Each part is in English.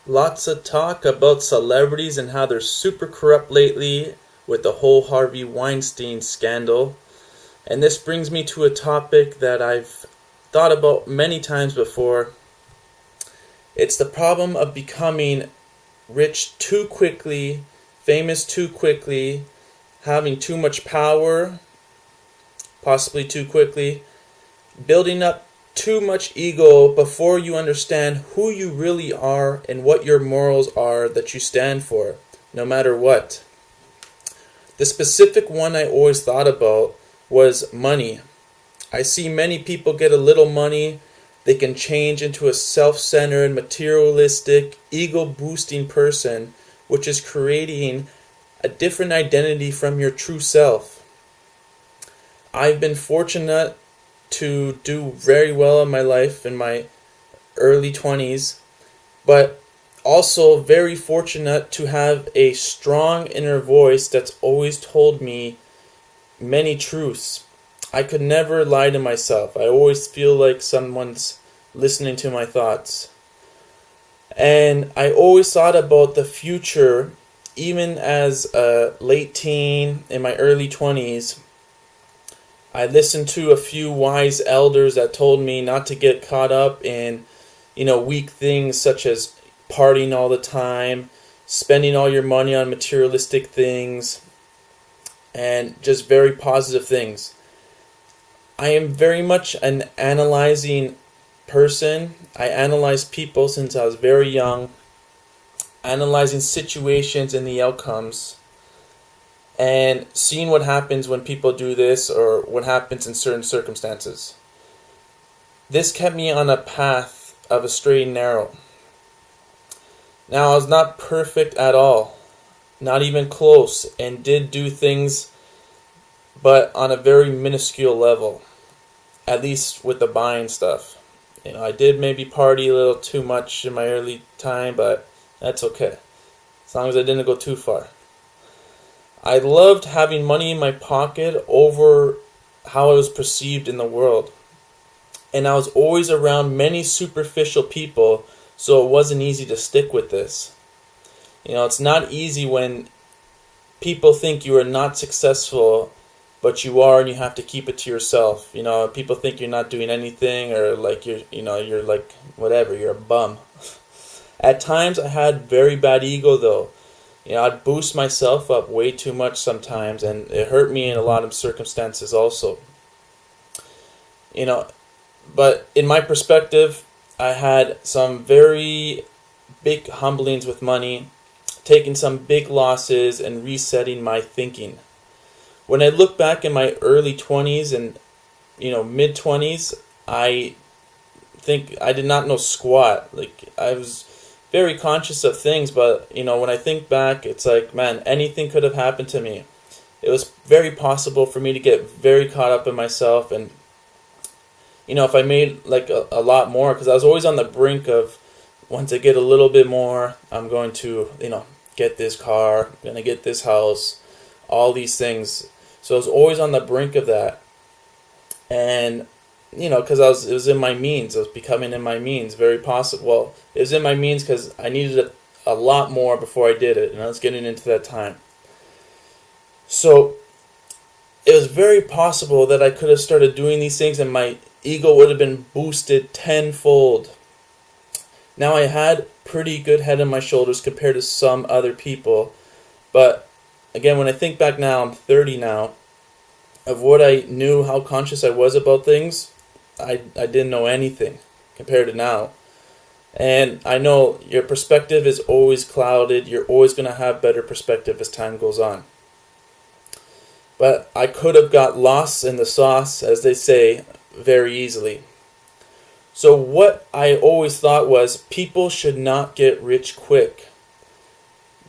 Lots of talk about celebrities and how they're super corrupt lately with the whole Harvey Weinstein scandal. And this brings me to a topic that I've thought about many times before. It's the problem of becoming rich too quickly, famous too quickly, having too much power, possibly too quickly, building up too much ego before you understand who you really are and what your morals are that you stand for, no matter what. The specific one I always thought about was money. I see many people get a little money, they can change into a self-centered, materialistic, ego-boosting person, which is creating a different identity from your true self. I've been fortunate to do very well in my life in my early 20s, but also very fortunate to have a strong inner voice that's always told me many truths. I could never lie to myself. I always feel like someone's listening to my thoughts. And I always thought about the future, even as a late teen in my early 20s. I listened to a few wise elders that told me not to get caught up in, weak things such as partying all the time, spending all your money on materialistic things, and just very positive things. I am very much an analyzing person. I analyze people since I was very young, analyzing situations and the outcomes, and seeing what happens when people do this or what happens in certain circumstances. This kept me on a path of a straight and narrow. Now, I was not perfect at all, not even close, and did do things, but on a very minuscule level, at least with the buying stuff. I did maybe party a little too much in my early time, but that's okay, as long as I didn't go too far. I loved having money in my pocket over how I was perceived in the world. And I was always around many superficial people, so it wasn't easy to stick with this. It's not easy when people think you are not successful, but you are, and you have to keep it to yourself. People think you're not doing anything, or like you're like whatever, you're a bum. At times I had very bad ego though. I'd boost myself up way too much sometimes, and it hurt me in a lot of circumstances also. But in my perspective, I had some very big humblings with money, taking some big losses and resetting my thinking. When I look back in my early 20s and mid 20s, I think I did not know squat. Like, I was very conscious of things, but when I think back, it's like, man, anything could have happened to me. It was very possible for me to get very caught up in myself, and if I made like a lot more, because I was always on the brink of, once I get a little bit more, I'm going to get this car, I'm going to get this house, all these things. So I was always on the brink of that, and because it was in my means. I was becoming in my means, very possible. Well, it was in my means because I needed a lot more before I did it, and I was getting into that time. So it was very possible that I could have started doing these things, and my ego would have been boosted tenfold. Now, I had pretty good head on my shoulders compared to some other people, but again, when I think back now, I'm 30 now, of what I knew, how conscious I was about things, I didn't know anything compared to now. And I know your perspective is always clouded. You're always going to have better perspective as time goes on. But I could have got lost in the sauce, as they say, very easily. So what I always thought was, people should not get rich quick.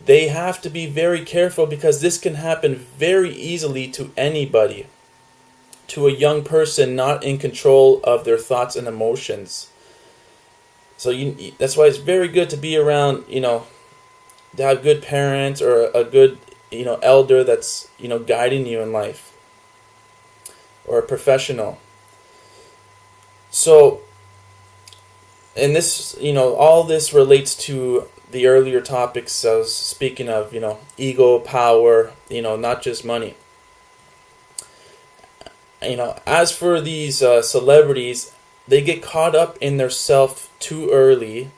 They have to be very careful, because this can happen very easily to anybody. To a young person not in control of their thoughts and emotions. So that's why it's very good to be around, to have good parents or a good, elder that's, guiding you in life. Or a professional. So, and this, all this relates to the earlier topics I was speaking of, ego, power, not just money. As for these celebrities, they get caught up in their self too early.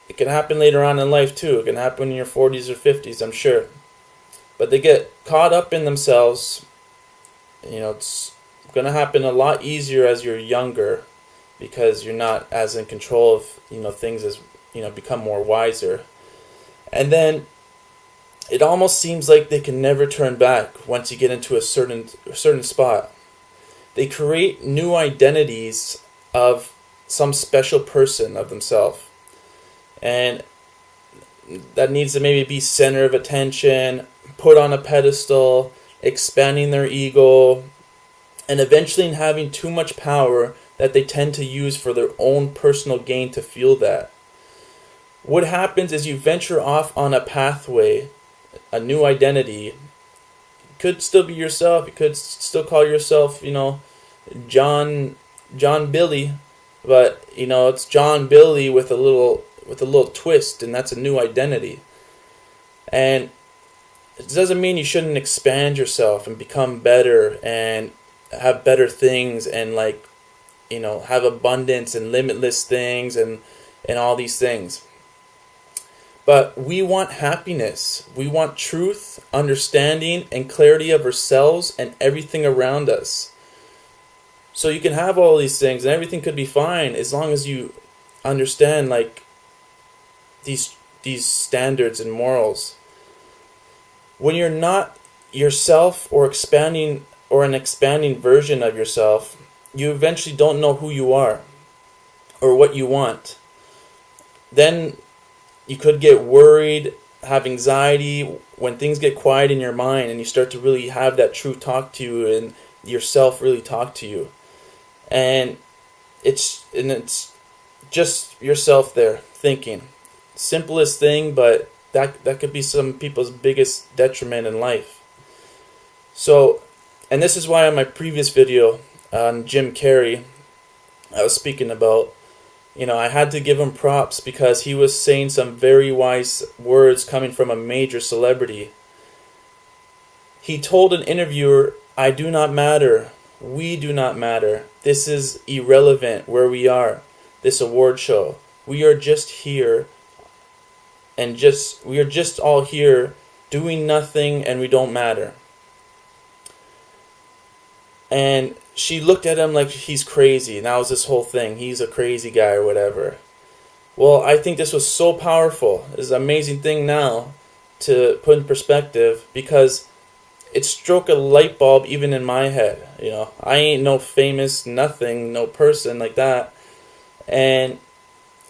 It can happen later on in life too. It can happen in your 40s or 50s, I'm sure. But they get caught up in themselves. It's going to happen a lot easier as you're younger, because you're not as in control of things, as become more wiser. And then it almost seems like they can never turn back once you get into a certain spot. They create new identities of some special person of themselves, and that needs to maybe be center of attention, put on a pedestal, expanding their ego, and eventually having too much power that they tend to use for their own personal gain to feel that. What happens is you venture off on a pathway, a new identity. You could still be yourself. You could still call yourself, John Billy, but it's John Billy with a little twist, and that's a new identity. And it doesn't mean you shouldn't expand yourself and become better and have better things and have abundance and limitless things and all these things. But we want happiness. We want truth, understanding, and clarity of ourselves and everything around us. So you can have all these things and everything could be fine as long as you understand these standards and morals. When you're not yourself or an expanding version of yourself, you eventually don't know who you are or what you want. Then you could get worried, have anxiety when things get quiet in your mind and you start to really have that truth talk to you and yourself really talk to you. And it's just yourself there thinking. Simplest thing, but that could be some people's biggest detriment in life. So, and this is why on my previous video on Jim Carrey, I was speaking about, I had to give him props because he was saying some very wise words coming from a major celebrity. He told an interviewer, "I do not matter. We do not matter. This is irrelevant where we are, this award show. We are just here, and we are just all here doing nothing, and we don't matter." And she looked at him like he's crazy. And that was this whole thing. He's a crazy guy or whatever. Well, I think this was so powerful. It's an amazing thing now to put in perspective, because it struck a light bulb even in my head. I ain't no famous nothing, no person like that. And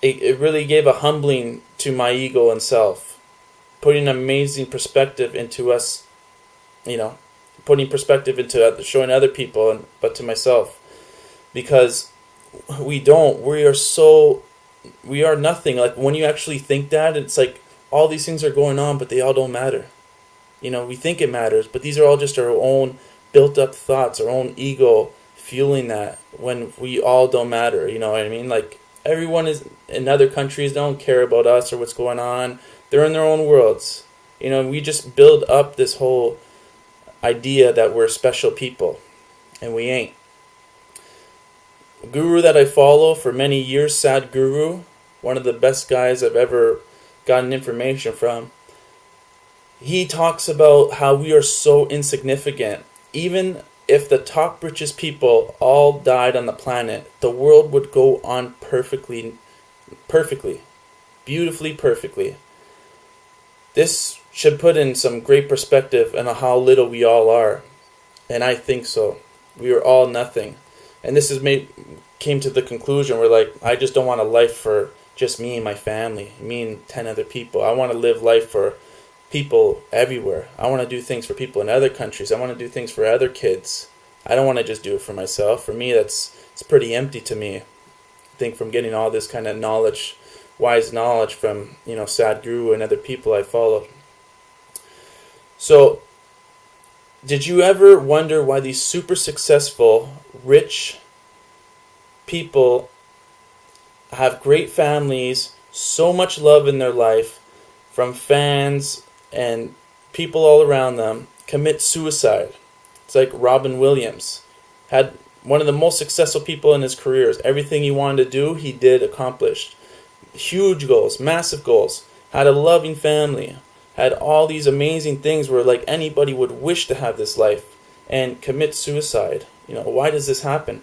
it really gave a humbling to my ego and self, putting amazing perspective into us, putting perspective into showing other people, but to myself, because we are nothing. Like when you actually think that, it's like all these things are going on, but they all don't matter. We think it matters, but these are all just our own built up thoughts, our own ego fueling that, when we all don't matter. You know what I mean? Like everyone is in other countries, they don't care about us or what's going on. They're in their own worlds. We just build up this whole idea that we're special people, and we ain't. A guru that I follow for many years, Sadhguru, one of the best guys I've ever gotten information from, he talks about how we are so insignificant. Even if the top richest people all died on the planet, the world would go on perfectly, beautifully perfectly. This should put in some great perspective on how little we all are. And I think so. We are all nothing. And this came to the conclusion where I just don't want a life for just me and my family, me and 10 other people. I want to live life for people everywhere. I want to do things for people in other countries. I want to do things for other kids. I don't want to just do it for myself. For me, it's pretty empty to me. I think from getting all this kind of knowledge, wise knowledge from, Sadhguru and other people I followed. So, did you ever wonder why these super successful, rich people have great families, so much love in their life from fans and people all around them, commit suicide. It's like Robin Williams. Had one of the most successful people in his career. Everything he wanted to do, he did accomplish. Huge goals, massive goals. Had a loving family. Had all these amazing things where like anybody would wish to have this life, and commit suicide. Why does this happen?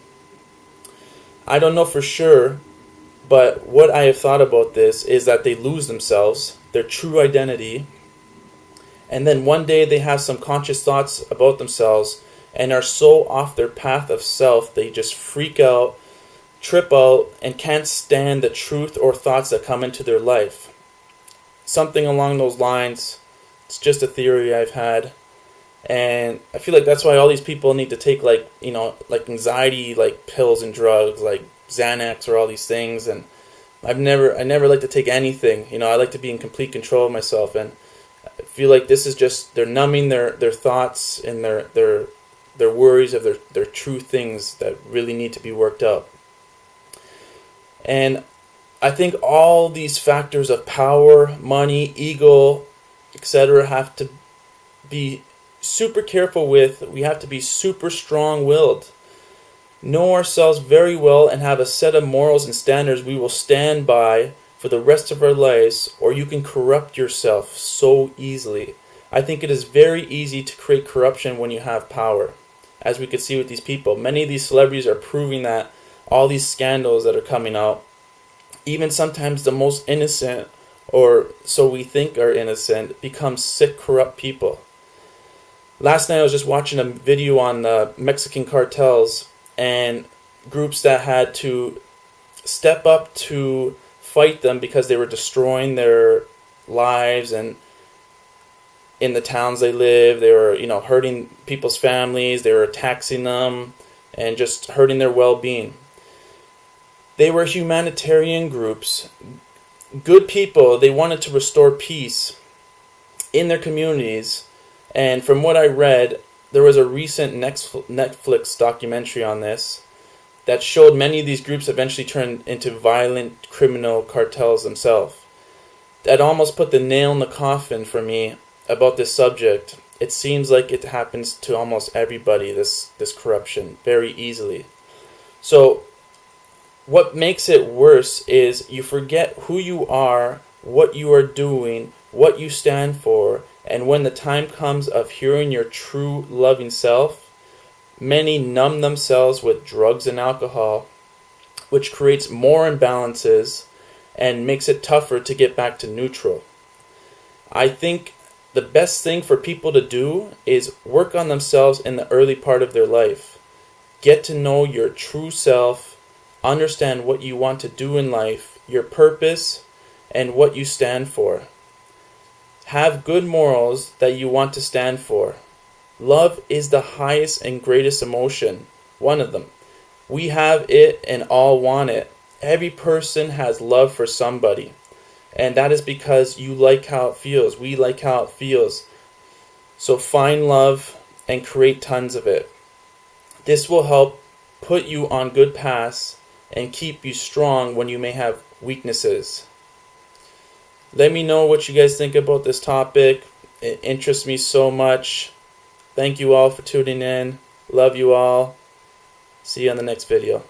I don't know for sure, but what I have thought about this is that they lose themselves, their true identity, and then one day they have some conscious thoughts about themselves and are so off their path of self, they just freak out, trip out, and can't stand the truth or thoughts that come into their life. Something along those lines. It's just a theory I've had. And I feel like that's why all these people need to take like anxiety pills and drugs like Xanax or all these things. And I never like to take anything. I like to be in complete control of myself, and I feel like this is just, they're numbing their thoughts and their worries of their true things that really need to be worked out. And I think all these factors of power, money, ego, etc. have to be super careful with. We have to be super strong-willed. Know ourselves very well and have a set of morals and standards we will stand by for the rest of our lives, or you can corrupt yourself so easily. I think it is very easy to create corruption when you have power. As we could see with these people, many of these celebrities are proving that all these scandals that are coming out, even sometimes the most innocent, or so we think are innocent, become sick, corrupt people. Last night I was just watching a video on the Mexican cartels and groups that had to step up to fight them because they were destroying their lives, and in the towns they live, they were, hurting people's families, they were taxing them, and just hurting their well-being. They were humanitarian groups, good people. They wanted to restore peace in their communities. And from what I read, there was a recent Netflix documentary on this that showed many of these groups eventually turned into violent criminal cartels themselves. That almost put the nail in the coffin for me about this subject. It seems like it happens to almost everybody, this corruption, very easily. So what makes it worse is you forget who you are, what you are doing, what you stand for, and when the time comes of hearing your true loving self, many numb themselves with drugs and alcohol, which creates more imbalances and makes it tougher to get back to neutral. I think the best thing for people to do is work on themselves in the early part of their life. Get to know your true self, understand what you want to do in life, your purpose, and what you stand for. Have good morals that you want to stand for. Love is the highest and greatest emotion, one of them. We have it and all want it. Every person has love for somebody. And that is because you like how it feels. We like how it feels. So find love and create tons of it. This will help put you on good paths and keep you strong when you may have weaknesses. Let me know what you guys think about this topic. It interests me so much. Thank you all for tuning in. Love you all. See you on the next video.